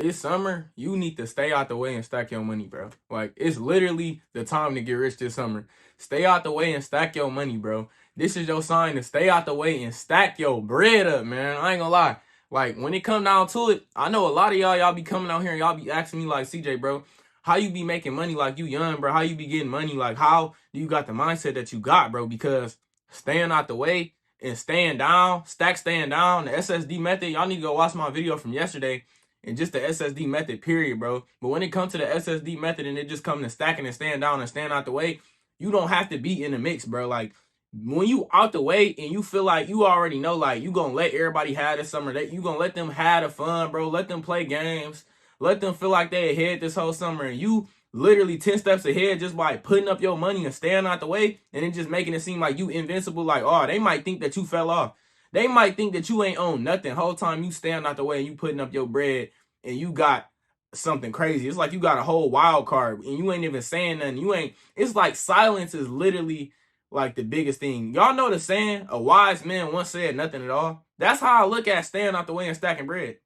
This summer, you need to stay out the way and stack your money, bro. Like, it's literally the time to get rich this summer. Stay out the way and stack your money, bro. This is your sign to stay out the way and stack your bread up, man. I ain't gonna lie. Like, when it come down to it, I know a lot of y'all be coming out here and y'all be asking me like, CJ, bro, how you be making money like you young, bro? How you be getting money? Like, how do you got the mindset that you got, bro? Because staying out the way and staying down, staying down, the SSD method, y'all need to go watch my video from yesterday and just the SSD method, period, bro. But when it comes to the SSD method and it just comes to stacking and staying down and staying out the way, you don't have to be in the mix, bro. Like, when you out the way and you feel like you already know, like, you gonna let everybody have this summer, that you gonna let them have the fun, bro. Let them play games. Let them feel like they ahead this whole summer, and you literally 10 steps ahead just by putting up your money and staying out the way, and then just making it seem like you invincible. Like, oh, they might think that you fell off. They might think that you ain't own nothing. Whole time you staying out the way and you putting up your bread and you got something crazy. It's like you got a whole wild card and you ain't even saying nothing. You ain't, it's like silence is literally like the biggest thing. Y'all know the saying, a wise man once said nothing at all. That's how I look at staying out the way and stacking bread.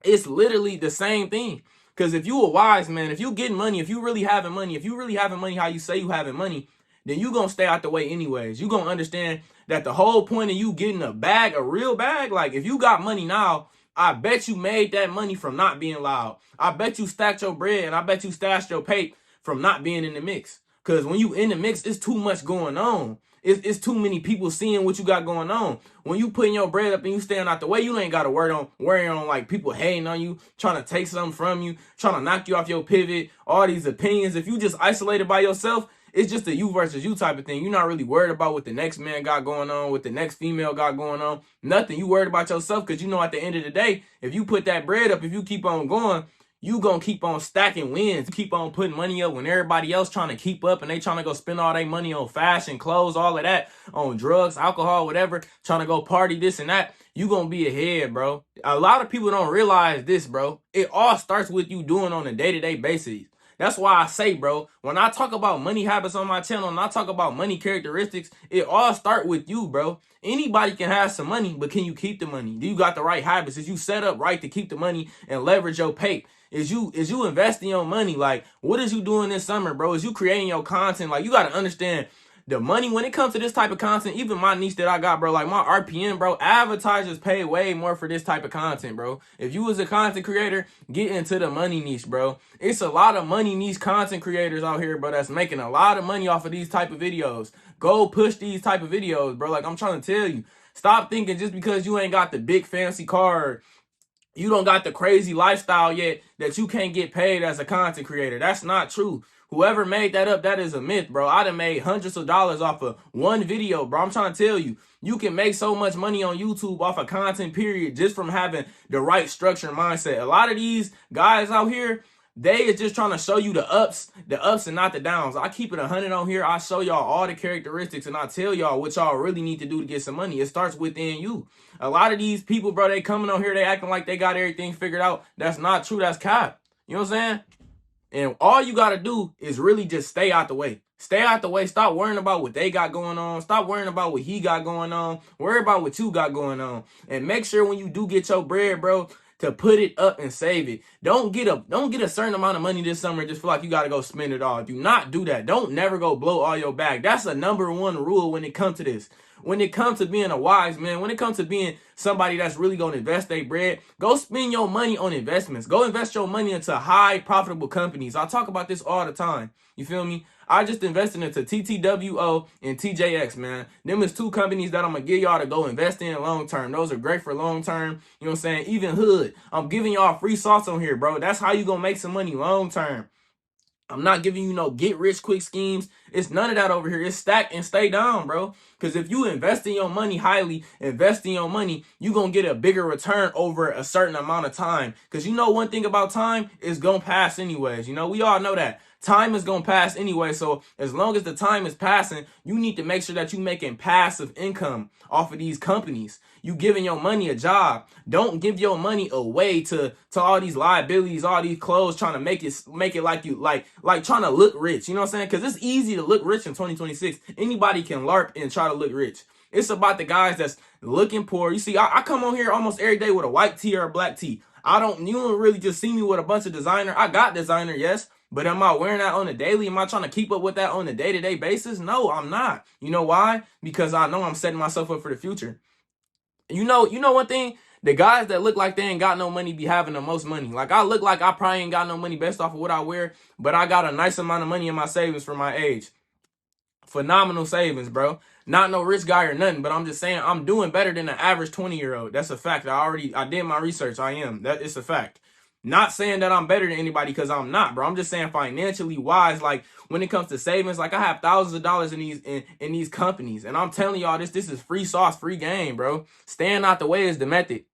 It's literally the same thing. Because if you a wise man, if you getting money, if you really having money, how you say you having money, then you gonna stay out the way anyways. You gonna understand that the whole point of you getting a bag, a real bag, like if you got money now, I bet you made that money from not being loud. I bet you stacked your bread and I bet you stashed your pay from not being in the mix. Because when you in the mix, it's too much going on. It's too many people seeing what you got going on. When you putting your bread up and you staying out the way, you ain't got to worry on like people hating on you, trying to take something from you, trying to knock you off your pivot, all these opinions. If you just isolated by yourself, it's just a you versus you type of thing. You're not really worried about what the next man got going on, what the next female got going on. Nothing. You worried about yourself because you know at the end of the day, if you put that bread up, if you keep on going, you gonna keep on stacking wins. You keep on putting money up when everybody else trying to keep up and they trying to go spend all their money on fashion, clothes, all of that, on drugs, alcohol, whatever, trying to go party, this and that. You gonna be ahead, bro. A lot of people don't realize this, bro. It all starts with you doing on a day-to-day basis. That's why I say, bro, when I talk about money habits on my channel and I talk about money characteristics, it all start with you, bro. Anybody can have some money, but can you keep the money? Do you got the right habits? Is you set up right to keep the money and leverage your pay? Is you investing your money? Like, what is you doing this summer, bro? Is you creating your content? Like, you got to understand the money when it comes to this type of content. Even my niche that I got, bro, like my RPM, bro, advertisers pay way more for this type of content, bro. If you was a content creator, get into the money niche, bro. It's a lot of money niche content creators out here, bro, that's making a lot of money off of these type of videos. Go push these type of videos, bro. Like, I'm trying to tell you, stop thinking just because you ain't got the big fancy car, you don't got the crazy lifestyle yet, that you can't get paid as a content creator. That's not true. Whoever made that up, that is a myth, bro. I done made hundreds of dollars off of one video, bro. I'm trying to tell you, you can make so much money on YouTube off of content, period, just from having the right structure and mindset. A lot of these guys out here, they is just trying to show you the ups and not the downs. I keep it 100 on here. I show y'all all the characteristics and I tell y'all what y'all really need to do to get some money. It starts within you. A lot of these people, bro, they coming on here, they acting like they got everything figured out. That's not true. That's cap. You know what I'm saying? And all you got to do is really just stay out the way. Stay out the way. Stop worrying about what they got going on. Stop worrying about what he got going on. Worry about what you got going on. And make sure when you do get your bread, bro, to put it up and save it. Don't get a certain amount of money this summer and just feel like you got to go spend it all. Do not do that. Don't never go blow all your bag. That's a number one rule when it comes to this. When it comes to being a wise man, when it comes to being somebody that's really going to invest their bread, go spend your money on investments. Go invest your money into high profitable companies. I talk about this all the time. You feel me? I just invested into TTWO and TJX, man. Them is two companies that I'm going to give y'all to go invest in long term. Those are great for long term. You know what I'm saying? Even Hood. I'm giving y'all free sauce on here, bro. That's how you going to make some money long term. I'm not giving you no get rich quick schemes. It's none of that over here. It's stack and stay down, bro. Because if you invest in your money highly, invest in your money, you're going to get a bigger return over a certain amount of time. Because you know one thing about time is going to pass anyways. You know, we all know that. Time is going to pass anyway. So as long as the time is passing, you need to make sure that you're making passive income off of these companies. You giving your money a job. Don't give your money away to all these liabilities, all these clothes, trying to make it like you like trying to look rich. You know what I'm saying? Because it's easy to look rich in 2026. Anybody can LARP and try to look rich. It's about the guys that's looking poor. You see, I come on here almost every day with a white tee or a black tee. You don't really just see me with a bunch of designer. I got designer, yes. But am I wearing that on a daily? Am I trying to keep up with that on a day-to-day basis? No, I'm not. You know why? Because I know I'm setting myself up for the future. You know one thing? The guys that look like they ain't got no money be having the most money. Like, I look like I probably ain't got no money based off of what I wear, but I got a nice amount of money in my savings for my age. Phenomenal savings, bro. Not no rich guy or nothing, but I'm just saying I'm doing better than the average 20-year-old. That's a fact. I did my research. I am. That it's a fact. Not saying that I'm better than anybody, because I'm not, bro. I'm just saying financially wise, like when it comes to savings, like I have thousands of dollars in these companies. And I'm telling y'all, this is free sauce, free game, bro. Staying out the way is the method.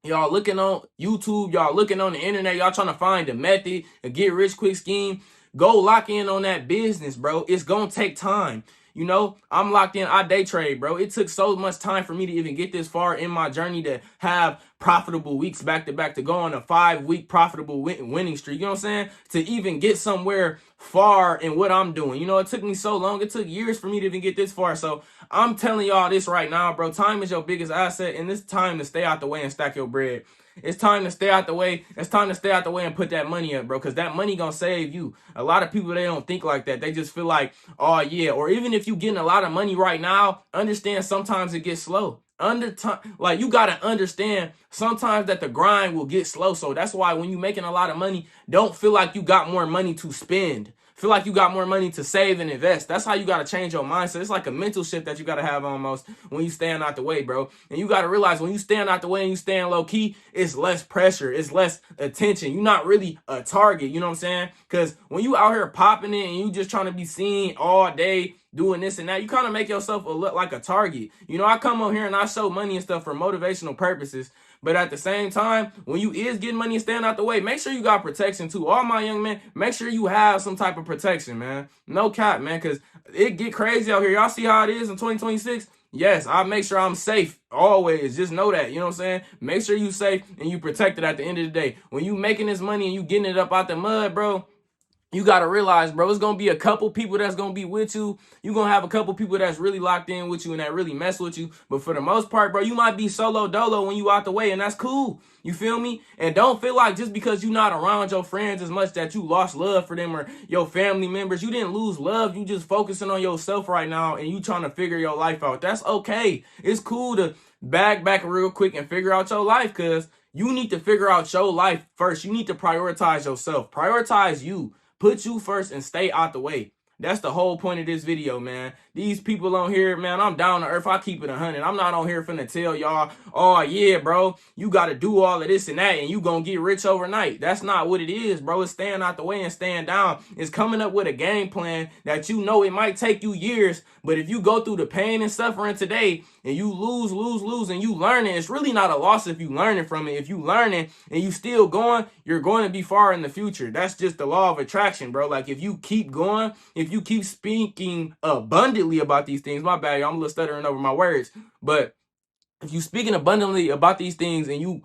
Y'all looking on YouTube, y'all looking on the internet, y'all trying to find the method, a get rich quick scheme. Go lock in on that business, bro. It's gonna take time. You know, I'm locked in. I day trade, bro. It took so much time for me to even get this far in my journey to have profitable weeks back to back, to go on a 5-week profitable winning streak. You know what I'm saying? To even get somewhere far in what I'm doing. You know, it took me so long. It took years for me to even get this far. So I'm telling y'all this right now, bro. Time is your biggest asset, and it's time to stay out the way and stack your bread. It's time to stay out the way. It's time to stay out the way and put that money up, bro, because that money gonna save you. A lot of people, they don't think like that. They just feel like, oh yeah, or even if you getting a lot of money right now, understand sometimes it gets slow. Like, you gotta understand sometimes that the grind will get slow. So that's why when you making a lot of money, don't feel like you got more money to spend. Feel like you got more money to save and invest. That's how you got to change your mindset. It's like a mental shift that you got to have almost when you stand out the way, bro. And you got to realize when you stand out the way and you stand low key, it's less pressure. It's less attention. You're not really a target. You know what I'm saying? Because when you out here popping it and you just trying to be seen all day doing this and that, you kind of make yourself look like a target. You know, I come on here and I show money and stuff for motivational purposes. But at the same time, when you is getting money and stand out the way, make sure you got protection too. All my young men, make sure you have some type of protection, man. No cap, man, because it get crazy out here. Y'all see how it is in 2026? Yes, I make sure I'm safe always. Just know that, you know what I'm saying? Make sure you safe and you protected at the end of the day. When you making this money and you getting it up out the mud, bro, you got to realize, bro, it's going to be a couple people that's going to be with you. You're going to have a couple people that's really locked in with you and that really mess with you. But for the most part, bro, you might be solo dolo when you out the way, and that's cool. You feel me? And don't feel like just because you're not around your friends as much that you lost love for them or your family members. You didn't lose love. You just focusing on yourself right now and you trying to figure your life out. That's okay. It's cool to back real quick and figure out your life, because you need to figure out your life first. You need to prioritize yourself. Prioritize you. Put you first and stay out the way. That's the whole point of this video, man. These people on here, man, I'm down to earth. I keep it 100. I'm not on here finna tell y'all, oh, yeah, bro, you got to do all of this and that and you going to get rich overnight. That's not what it is, bro. It's staying out the way and staying down. It's coming up with a game plan that you know it might take you years, but if you go through the pain and suffering today and you lose, and you learning, it's really not a loss if you learning from it. If you learning and you still going, you're going to be far in the future. That's just the law of attraction, bro. Like, if you keep going, if you keep speaking abundantly about these things, my bad, I'm a little stuttering over my words, but if you speaking abundantly about these things and you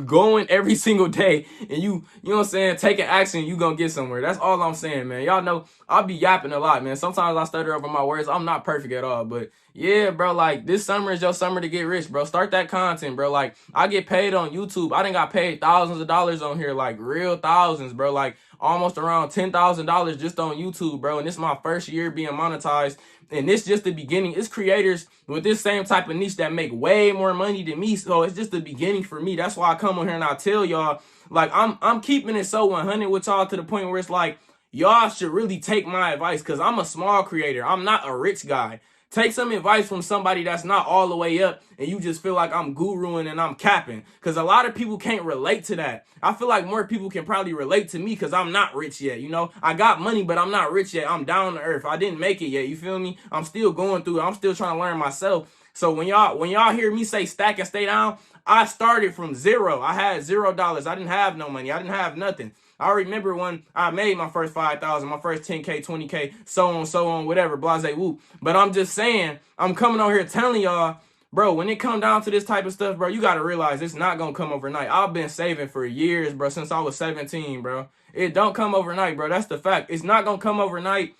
going every single day and you know what I'm saying, taking action, you gonna get somewhere. That's all I'm saying, man. Y'all know I'll be yapping a lot, man. Sometimes I stutter over my words. I'm not perfect at all, but yeah, bro, like, this summer is your summer to get rich, bro. Start that content, bro. Like, I get paid on YouTube. I done got paid thousands of dollars on here, like real thousands, bro. Like almost around $10,000 just on YouTube, bro. And this is my first year being monetized. And this just the beginning. It's creators with this same type of niche that make way more money than me. So it's just the beginning for me. That's why I come on here and I tell y'all, like, I'm keeping it so 100 with y'all to the point where it's like, y'all should really take my advice, because I'm a small creator. I'm not a rich guy. Take some advice from somebody that's not all the way up and you just feel like I'm guruing and I'm capping, because a lot of people can't relate to that. I feel like more people can probably relate to me because I'm not rich yet. You know, I got money, but I'm not rich yet. I'm down to earth. I didn't make it yet. You feel me? I'm still going through it. I'm still trying to learn myself. So when y'all hear me say stack and stay down, I started from zero. I had $0. I didn't have no money. I didn't have nothing. I remember when I made my first 5,000, my first 10K, 20K, so on, whatever, blase whoop. But I'm just saying, I'm coming on here telling y'all, bro, when it come down to this type of stuff, bro, you got to realize it's not going to come overnight. I've been saving for years, bro, since I was 17, bro. It don't come overnight, bro. That's the fact. It's not going to come overnight.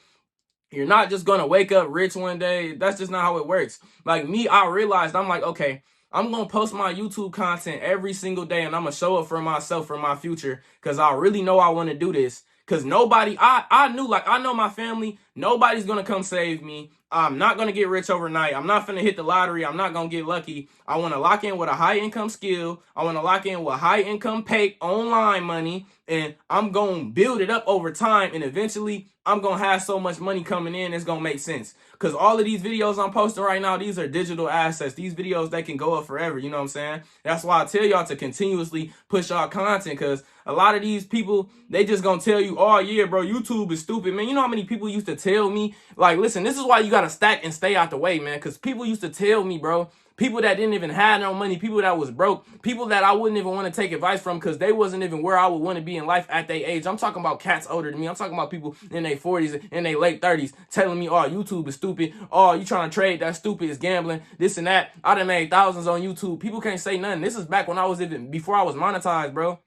You're not just going to wake up rich one day. That's just not how it works. Like me, I realized, I'm like, okay, I'm going to post my YouTube content every single day, and I'm going to show up for myself, for my future, because I really know I want to do this. Because nobody, I knew, like, I know my family, nobody's going to come save me. I'm not going to get rich overnight. I'm not going to hit the lottery. I'm not going to get lucky. I want to lock in with a high income skill. I want to lock in with high income pay online money, and I'm going to build it up over time, and eventually I'm going to have so much money coming in, it's going to make sense. Because all of these videos I'm posting right now, these are digital assets. These videos, they can go up forever. You know what I'm saying? That's why I tell y'all to continuously push y'all content, because a lot of these people, they just gonna tell you, oh yeah, bro, YouTube is stupid, man. You know how many people used to tell me, like, listen, this is why you gotta stack and stay out the way, man. Because people used to tell me, bro, people that didn't even have no money, people that was broke, people that I wouldn't even want to take advice from because they wasn't even where I would want to be in life at their age. I'm talking about cats older than me. I'm talking about people in their 40s, in their late 30s, telling me, oh, YouTube is stupid. Oh, you trying to trade? That's stupid. It's gambling. This and that. I done made thousands on YouTube. People can't say nothing. This is back when I was even, before I was monetized, bro.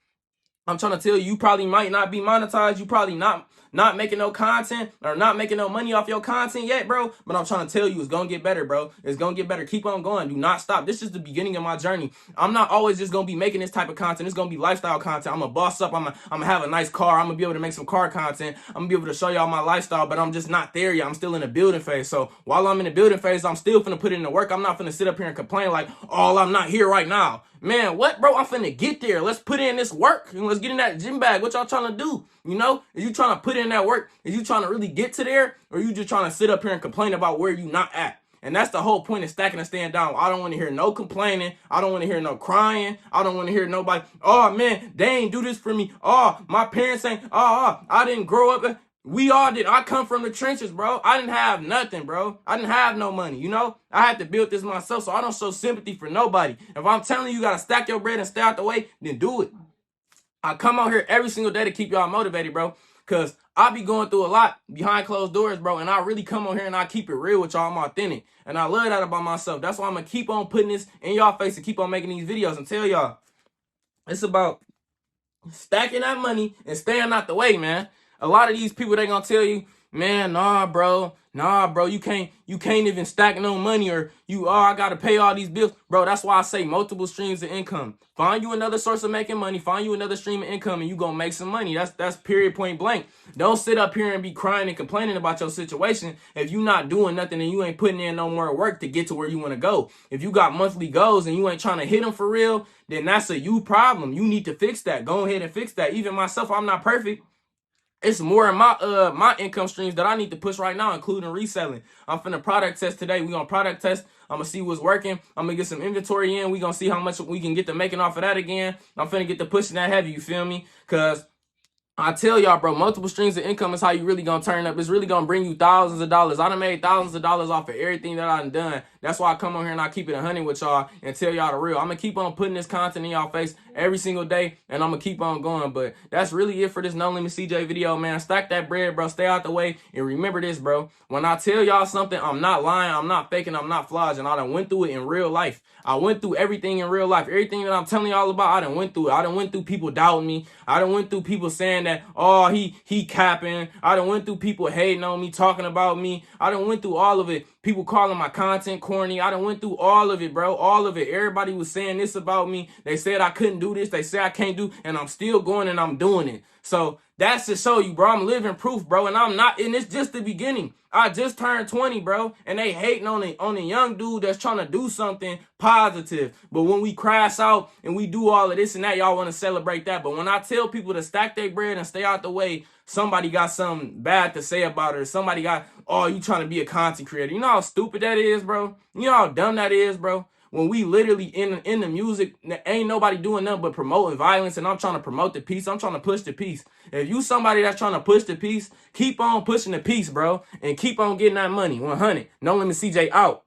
I'm trying to tell you, you probably might not be monetized. You probably not making no content or not making no money off your content yet, bro. But I'm trying to tell you, it's going to get better, bro. It's going to get better. Keep on going. Do not stop. This is the beginning of my journey. I'm not always just going to be making this type of content. It's going to be lifestyle content. I'm going to boss up. I'm going to have a nice car. I'm going to be able to make some car content. I'm going to be able to show y'all my lifestyle, but I'm just not there yet. I'm still in the building phase. So while I'm in the building phase, I'm still finna put in the work. I'm not finna sit up here and complain like, oh, I'm not here right now. Man, what, bro? I'm finna get there. Let's put in this work and let's get in that gym bag. What y'all trying to do? You know, is you trying to put in that work? Is you trying to really get to there? Or you just trying to sit up here and complain about where you not at? And that's the whole point of stacking and staying down. I don't want to hear no complaining. I don't want to hear no crying. I don't want to hear nobody, oh man, they ain't do this for me. Oh, my parents ain't, I didn't grow up. We all did. I come from the trenches, bro. I didn't have nothing, bro. I didn't have no money, you know? I had to build this myself, so I don't show sympathy for nobody. If I'm telling you, you got to stack your bread and stay out the way, then do it. I come out here every single day to keep y'all motivated, bro, because I be going through a lot behind closed doors, bro, and I really come on here and I keep it real with y'all. I'm authentic, and I love that about myself. That's why I'm going to keep on putting this in y'all face and keep on making these videos and tell y'all it's about stacking that money and staying out the way, man. A lot of these people, they gonna tell you, man, nah, bro, you can't even stack no money, or I gotta pay all these bills. Bro, that's why I say multiple streams of income. Find you another source of making money, find you another stream of income, and you gonna make some money. That's period, point blank. Don't sit up here and be crying and complaining about your situation if you not doing nothing and you ain't putting in no more work to get to where you want to go. If you got monthly goals and you ain't trying to hit them for real, then that's a you problem. You need to fix that. Go ahead and fix that. Even myself, I'm not perfect. It's more in my income streams that I need to push right now, including reselling. I'm finna product test today. We gonna product test. I'm gonna see what's working. I'm gonna get some inventory in. We gonna see how much we can get to making off of that again. I'm finna get to pushing that heavy, you feel me? Cause I tell y'all, bro, multiple streams of income is how you really gonna turn up. It's really gonna bring you thousands of dollars. I done made thousands of dollars off of everything that I done. That's why I come on here and I keep it 100 with y'all and tell y'all the real. I'm gonna keep on putting this content in y'all face every single day, and I'm gonna keep on going. But that's really it for this No Limit CJ video, man. Stack that bread, bro. Stay out the way, and remember this, bro. When I tell y'all something, I'm not lying, I'm not faking, I'm not flogging. I done went through it in real life. I went through everything in real life. Everything that I'm telling y'all about, I done went through it. I done went through people doubting me. I done went through people saying that, oh, he capping. I done went through people hating on me, talking about me. I done went through all of it. People calling my content corny. I done went through all of it, bro. All of it. Everybody was saying this about me. They said I couldn't do this. They said I can't do, and I'm still going and I'm doing it. So that's to show you, bro. I'm living proof, bro. And I'm not, and it's just the beginning. I just turned 20, bro. And they hating on the young dude that's trying to do something positive. But when we crash out and we do all of this and that, y'all want to celebrate that. But when I tell people to stack their bread and stay out the way, somebody got something bad to say about it. Or somebody got, oh, you trying to be a content creator. You know how stupid that is, bro? You know how dumb that is, bro? When we literally in the music, ain't nobody doing nothing but promoting violence, and I'm trying to promote the peace. I'm trying to push the peace. If you somebody that's trying to push the peace, keep on pushing the peace, bro, and keep on getting that money. 100. No Limit CJ out.